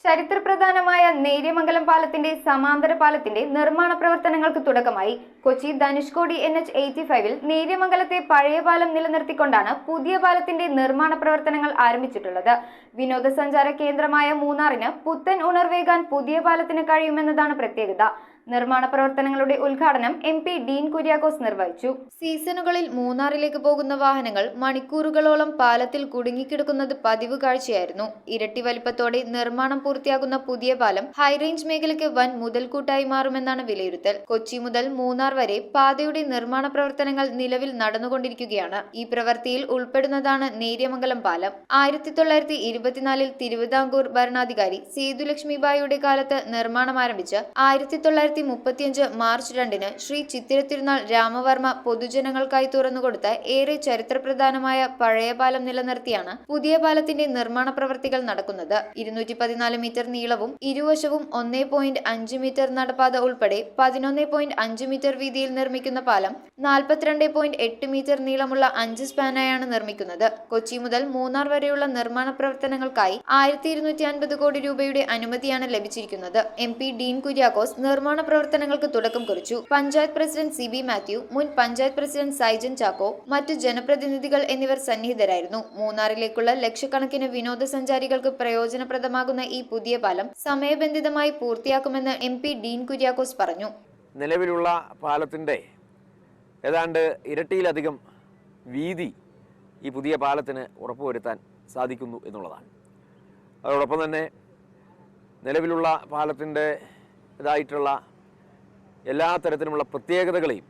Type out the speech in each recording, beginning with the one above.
ചരിത്രപ്രധാനമായ നേര്യമംഗലം പാലത്തിന്റെ സമാന്തര പാലത്തിന്റെ നിർമ്മാണ പ്രവർത്തനങ്ങൾക്ക് തുടക്കമായി. കൊച്ചി ധനുഷ്കോടി NH85-ൽ നേര്യമംഗലത്തെ പഴയ പാലം നിലനിർത്തിക്കൊണ്ടാണ് പുതിയ പാലത്തിന്റെ നിർമ്മാണ പ്രവർത്തനങ്ങൾ ആരംഭിച്ചിട്ടുള്ളത്. വിനോദസഞ്ചാര കേന്ദ്രമായ മൂന്നാറിന് പുത്തൻ ഉണർവേകാൻ പുതിയ പാലത്തിന് കഴിയുമെന്നതാണ് പ്രത്യേകത. നിർമ്മാണ പ്രവർത്തനങ്ങളുടെ ഉദ്ഘാടനം MP ഡീൻ കുര്യാക്കോസ് നിർവഹിച്ചു. സീസണുകളിൽ മൂന്നാറിലേക്ക് പോകുന്ന വാഹനങ്ങൾ മണിക്കൂറുകളോളം പാലത്തിൽ കുടുങ്ങിക്കിടക്കുന്നത് പതിവ് കാഴ്ചയായിരുന്നു. ഇരട്ടി വലിപ്പത്തോടെ നിർമ്മാണം പൂർത്തിയാകുന്ന പുതിയ പാലം ഹൈറേഞ്ച് മേഖലയ്ക്ക് വൻ മുതൽക്കൂട്ടായി മാറുമെന്നാണ് വിലയിരുത്തൽ. കൊച്ചി മുതൽ മൂന്നാർ വരെ പാതയുടെ നിർമ്മാണ പ്രവർത്തനങ്ങൾ നിലവിൽ നടന്നുകൊണ്ടിരിക്കുകയാണ്. ഈ പ്രവൃത്തിയിൽ ഉൾപ്പെടുന്നതാണ് നേര്യമംഗലം പാലം. 1924-ൽ തിരുവിതാംകൂർ ഭരണാധികാരി സേതുലക്ഷ്മിബായിയുടെ കാലത്ത് നിർമ്മാണം ആരംഭിച്ച് 1935 മാർച്ച് 2-ന് ശ്രീ ചിത്തിരത്തിരുനാൾ രാമവർമ്മ പൊതുജനങ്ങൾക്കായി തുറന്നുകൊടുത്ത ഏറെ ചരിത്രപ്രധാനമായ പഴയ പാലം നിലനിർത്തിയാണ് പുതിയ പാലത്തിന്റെ നിർമ്മാണ പ്രവൃത്തികൾ നടക്കുന്നത്. 214 മീറ്റർ നീളവും ഇരുവശവും 1.5 മീറ്റർ നടപ്പാത ഉൾപ്പെടെ 11.5 മീറ്റർ വീതിയിൽ നിർമ്മിക്കുന്ന പാലം 42.8 മീറ്റർ നീളമുള്ള 5 സ്പാനായാണ് നിർമ്മിക്കുന്നത്. കൊച്ചി മുതൽ മൂന്നാർ വരെയുള്ള നിർമ്മാണ പ്രവർത്തനങ്ങൾക്കായി 1250 കോടി രൂപയുടെ അനുമതിയാണ് ലഭിച്ചിരിക്കുന്നത്. MP ഡീൻ കുര്യാക്കോസ് നിർമ്മാണ പ്രവർത്തനങ്ങൾക്ക് തുടക്കം കുറിച്ചു. പഞ്ചായത്ത് പ്രസിഡന്റ് CB മാത്യു, മുൻ പഞ്ചായത്ത് പ്രസിഡന്റ് സൈജൻ ചാക്കോ, മറ്റു ജനപ്രതിനിധികൾ എന്നിവർ സന്നിഹിതരായിരുന്നു. മൂന്നാറിലേക്കുള്ള ലക്ഷക്കണക്കിന് വിനോദസഞ്ചാരികൾക്ക് പ്രയോജനപ്രദമാകുന്ന ഈ പുതിയ പാലം സമയബന്ധിതമായി പൂർത്തിയാക്കുമെന്ന് MP ഡീൻ കുര്യാക്കോസ് പറഞ്ഞു. നിലവിലുള്ള പാലത്തിന്റെ ഏതാണ്ട് ഇരട്ടിയിലധികം വീതി ഈ പുതിയ പാലത്തിന് ഉറപ്പുവരുത്താൻ സാധിക്കുന്നു എന്നുള്ളതാണ്. അതോടൊപ്പം തന്നെ നിലവിലുള്ള പാലത്തിൻ്റെ ഇതായിട്ടുള്ള എല്ലാ തരത്തിലുമുള്ള പ്രത്യേകതകളെയും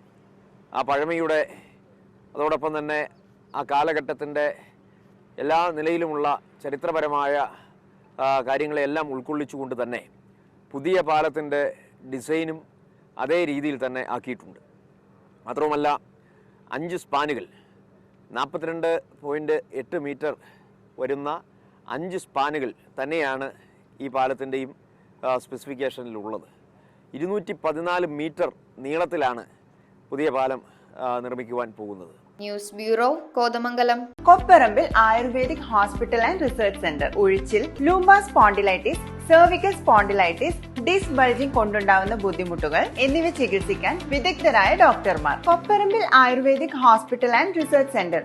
ആ പഴമയുടെ അതോടൊപ്പം തന്നെ ആ കാലഘട്ടത്തിൻ്റെ എല്ലാ നിലയിലുമുള്ള ചരിത്രപരമായ കാര്യങ്ങളെല്ലാം ഉൾക്കൊള്ളിച്ചുകൊണ്ട് തന്നെ പുതിയ പാലത്തിൻ്റെ ഡിസൈനും അതേ രീതിയിൽ തന്നെ ആക്കിയിട്ടുണ്ട്. മാത്രവുമല്ല 5 സ്പാനുകൾ 42.8 മീറ്റർ വരുന്ന 5 സ്പാനുകൾ തന്നെയാണ് ഈ പാലത്തിൻ്റെയും സ്പെസിഫിക്കേഷനിലുള്ളത്. 214 മീറ്റർ നീളത്തിലാണ് പുതിയ പാലം നിർമ്മിക്കുവാൻ പോകുന്നത്. News bureau, Kothamangalam. Kopparambil ayurvedic hospital and research centre. ഉഴിച്ചിൽ, lumbar spondylitis, cervical spondylitis, disc bulging കൊണ്ടുണ്ടാവുന്ന ബുദ്ധിമുട്ടുകൾ എന്നിവ ചികിത്സിക്കാൻ വിദഗ്ധരായ ഡോക്ടർമാർ. Kopparambil ayurvedic hospital and research centre.